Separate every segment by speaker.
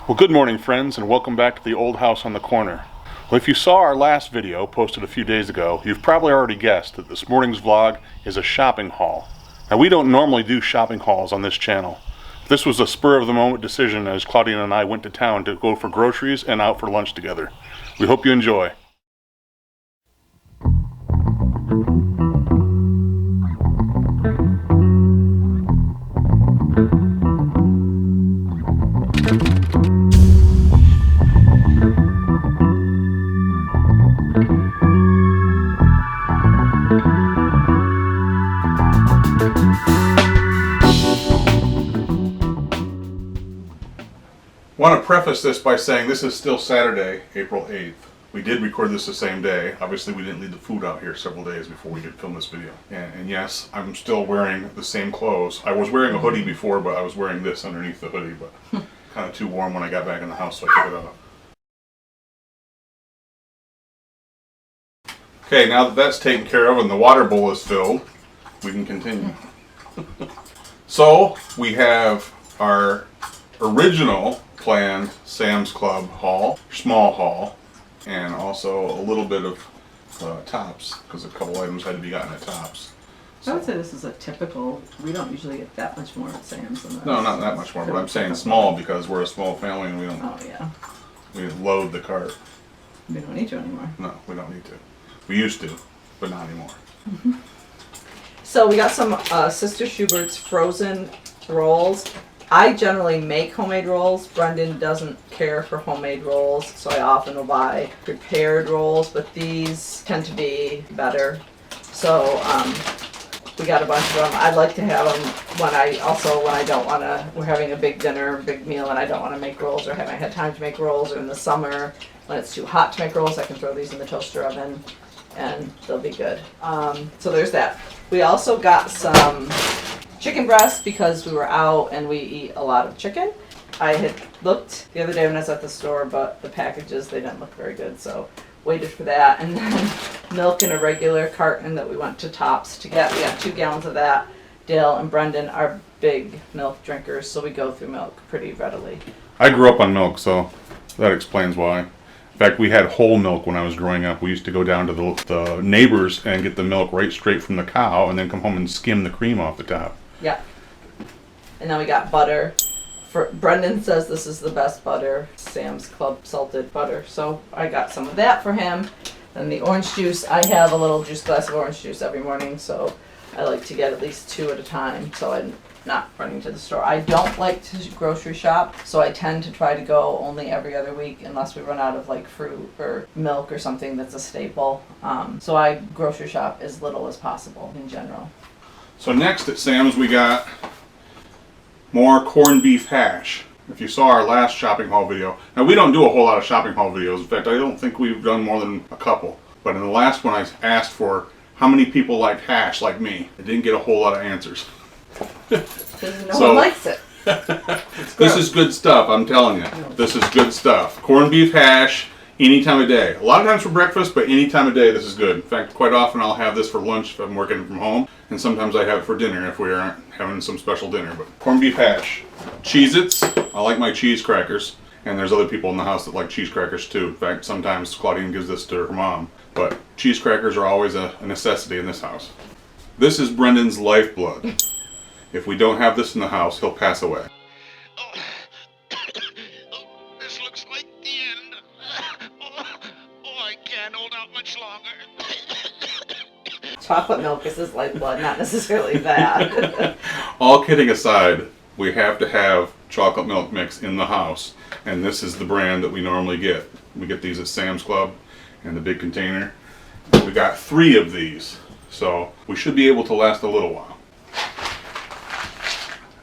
Speaker 1: Well, good morning, friends, and welcome back to the Old House on the Corner. Well, if you saw our last video posted a few days ago, you've probably already guessed that this morning's vlog is a shopping haul. Now, we don't normally do shopping hauls on this channel. This was a spur-of-the-moment decision as Claudia and I went to town to go for groceries and out for lunch together. We hope you enjoy. I want to preface this by saying this is still Saturday, April 8th. We did record this the same day. Obviously, we didn't leave the food out here several days before we did film this video. And yes, I'm still wearing the same clothes. I was wearing a hoodie before, but I was wearing this underneath the hoodie, but kind of too warm when I got back in the house, so I took it off. Okay, now that that's taken care of and the water bowl is filled, we can continue. So, we have our original planned Sam's Club haul, small haul, and also a little bit of Tops, because a couple items had to be gotten at Tops.
Speaker 2: So I would say this is a typical, we don't usually get that much more at Sam's than this.
Speaker 1: No, not that much more, but I'm saying small because we're a small family and we don't we load the cart.
Speaker 2: We don't need to anymore.
Speaker 1: No, we don't need to. We used to, but not anymore.
Speaker 2: So we got some Sister Schubert's frozen rolls. I generally make homemade rolls. Brendan doesn't care for homemade rolls, so I often will buy prepared rolls, but these tend to be better. So we got a bunch of them. I'd like to have them when I don't want to, we're having a big dinner, big meal, and I don't want to make rolls or haven't had time to make rolls, or in the summer when it's too hot to make rolls, I can throw these in the toaster oven and they'll be good. So there's that. We also got some chicken breast because we were out and we eat a lot of chicken. I had looked the other day when I was at the store, but the packages, they didn't look very good, so waited for that. And then milk in a regular carton that we went to Tops to get. We got 2 gallons of that. Dale and Brendan are big milk drinkers, so we go through milk pretty readily.
Speaker 1: I grew up on milk, so that explains why. In fact, we had whole milk when I was growing up. We used to go down to the neighbors and get the milk right straight from the cow and then come home and skim the cream off the top.
Speaker 2: Yeah. And then we got butter. Brendan says this is the best butter, Sam's Club salted butter. So I got some of that for him. And the orange juice, I have a little juice glass of orange juice every morning, so I like to get at least 2 at a time, so I'm not running to the store. I don't like to grocery shop, so I tend to try to go only every other week unless we run out of like fruit or milk or something that's a staple. So I grocery shop as little as possible in general.
Speaker 1: So next at Sam's we got more corned beef hash. If you saw our last shopping haul video, now we don't do a whole lot of shopping haul videos. In fact, I don't think we've done more than a couple. But in the last one I asked for how many people like hash like me. I didn't get a whole lot of answers.
Speaker 2: Because no one likes it.
Speaker 1: This is good stuff, I'm telling you. This is good stuff. Corned beef hash, any time of day. A lot of times for breakfast, but any time of day this is good. In fact, quite often I'll have this for lunch if I'm working from home, and sometimes I have it for dinner if we aren't having some special dinner. But corned beef hash. Cheez-Its, I like my cheese crackers, and there's other people in the house that like cheese crackers too. In fact, sometimes Claudine gives this to her mom. But cheese crackers are always a necessity in this house. This is Brendan's lifeblood. If we don't have this in the house, he'll pass away.
Speaker 3: This looks like the end. I can't hold out much longer.
Speaker 2: Chocolate milk is his lifeblood, not necessarily that.
Speaker 1: All kidding aside, we have to have chocolate milk mix in the house, and this is the brand that we normally get. We get these at Sam's Club in the big container. We got 3 of these, so we should be able to last a little while.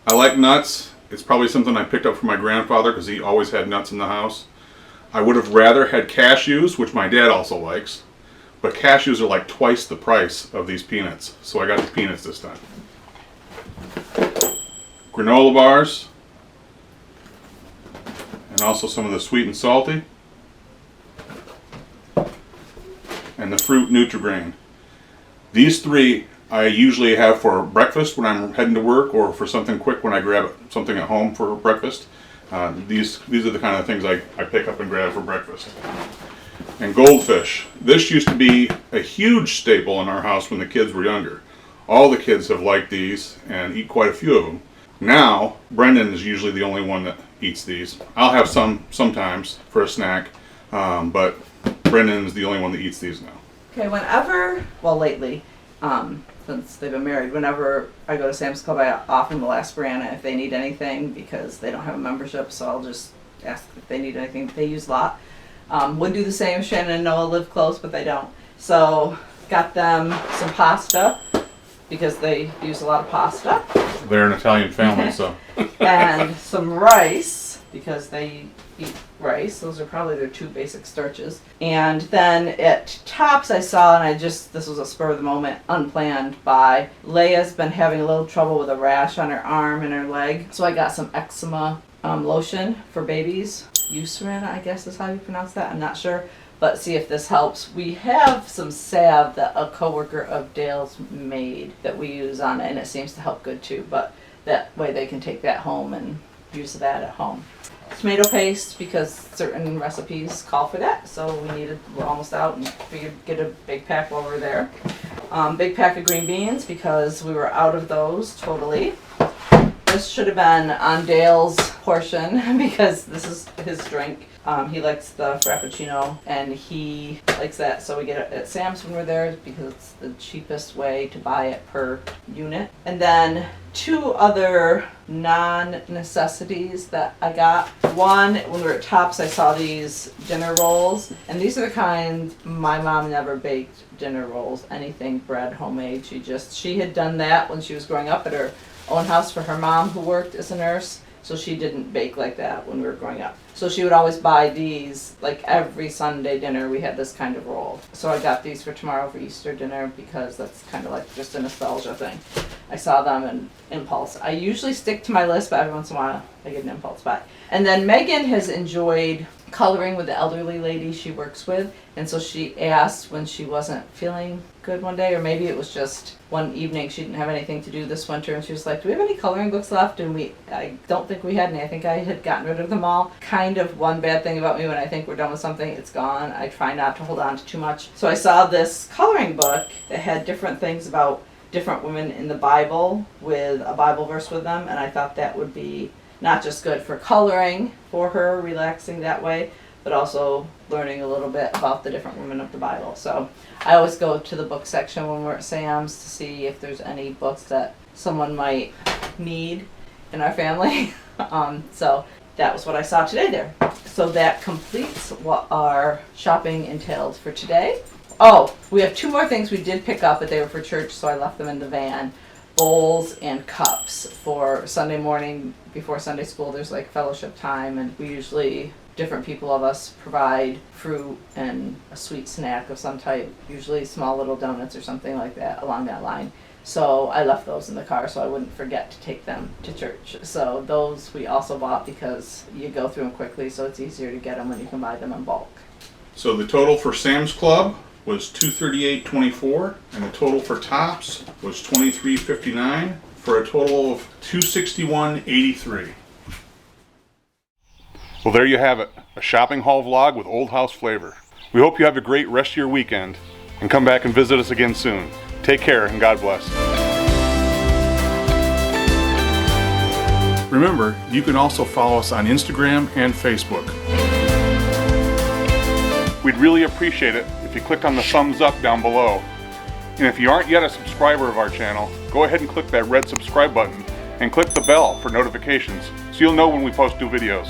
Speaker 1: I like nuts. It's probably something I picked up from my grandfather because he always had nuts in the house. I would have rather had cashews, which my dad also likes, but cashews are like twice the price of these peanuts, so I got the peanuts this time. Granola bars, and also some of the sweet and salty, and the fruit Nutri-Grain. These 3 I usually have for breakfast when I'm heading to work, or for something quick when I grab something at home for breakfast. These are the kind of things I pick up and grab for breakfast. And goldfish. This used to be a huge staple in our house when the kids were younger. All the kids have liked these and eat quite a few of them. Now, Brendan is usually the only one that eats these. I'll have some sometimes for a snack, but Brendan is the only one that eats these now.
Speaker 2: Okay, lately, since they've been married, whenever I go to Sam's Club, I often will ask Brianna if they need anything because they don't have a membership, so I'll just ask if they need anything. They use a lot. Would do the same if Shannon and Noah live close, but they don't. So, got them some pasta because they use a lot of pasta.
Speaker 1: They're an Italian family, so.
Speaker 2: And some rice because they eat rice. Those are probably their two basic starches. And then at Tops I saw, and this was a spur of the moment, unplanned buy. Leia's been having a little trouble with a rash on her arm and her leg. So I got some eczema lotion for babies. Eucerin, I guess is how you pronounce that. I'm not sure. But see if this helps. We have some salve that a coworker of Dale's made that we use on it, and it seems to help good too. But that way they can take that home and use that at home. Tomato paste because certain recipes call for that, so we're almost out and figured get a big pack while we're there. Big pack of green beans because we were out of those totally. This should have been on Dale's portion because this is his drink. He likes the Frappuccino and he likes that, so we get it at Sam's when we're there because it's the cheapest way to buy it per unit. And then two other non-necessities that I got. One, when we were at Tops, I saw these dinner rolls, and these are the kind my mom never baked dinner rolls, anything bread, homemade. She had done that when she was growing up at her own house for her mom who worked as a nurse. So she didn't bake like that when we were growing up. So she would always buy these, like every Sunday dinner we had this kind of roll. So I got these for tomorrow for Easter dinner because that's kind of like just a nostalgia thing. I saw them and impulse. I usually stick to my list, but every once in a while I get an impulse buy. And then Megan has enjoyed coloring with the elderly lady she works with. And so she asked when she wasn't feeling good one day, or maybe it was just one evening she didn't have anything to do this winter, and she was like, do we have any coloring books left? And I don't think we had any. I think I had gotten rid of them all. Kind of one bad thing about me, when I think we're done with something, it's gone. I try not to hold on to too much. So I saw this coloring book that had different things about different women in the Bible with a Bible verse with them, and I thought that would be not just good for coloring for her, relaxing that way, but also learning a little bit about the different women of the Bible. So I always go to the book section when we're at Sam's to see if there's any books that someone might need in our family. So that was what I saw today there. So that completes what our shopping entailed for today. Oh, we have two more things we did pick up, but they were for church, so I left them in the van. Bowls and cups for Sunday morning before Sunday school. There's like fellowship time, and we usually, different people of us, provide fruit and a sweet snack of some type, usually small little donuts or something like that along that line. So I left those in the car so I wouldn't forget to take them to church. So those we also bought because you go through them quickly, so it's easier to get them when you can buy them in bulk.
Speaker 1: So the total for Sam's Club was $238.24, and the total for Tops was $23.59, for a total of $261.83. Well, there you have it, a shopping haul vlog with Old House flavor. We hope you have a great rest of your weekend, and come back and visit us again soon. Take care, and God bless. Remember, you can also follow us on Instagram and Facebook. We'd really appreciate it if you clicked on the thumbs up down below. And if you aren't yet a subscriber of our channel, go ahead and click that red subscribe button and click the bell for notifications so you'll know when we post new videos.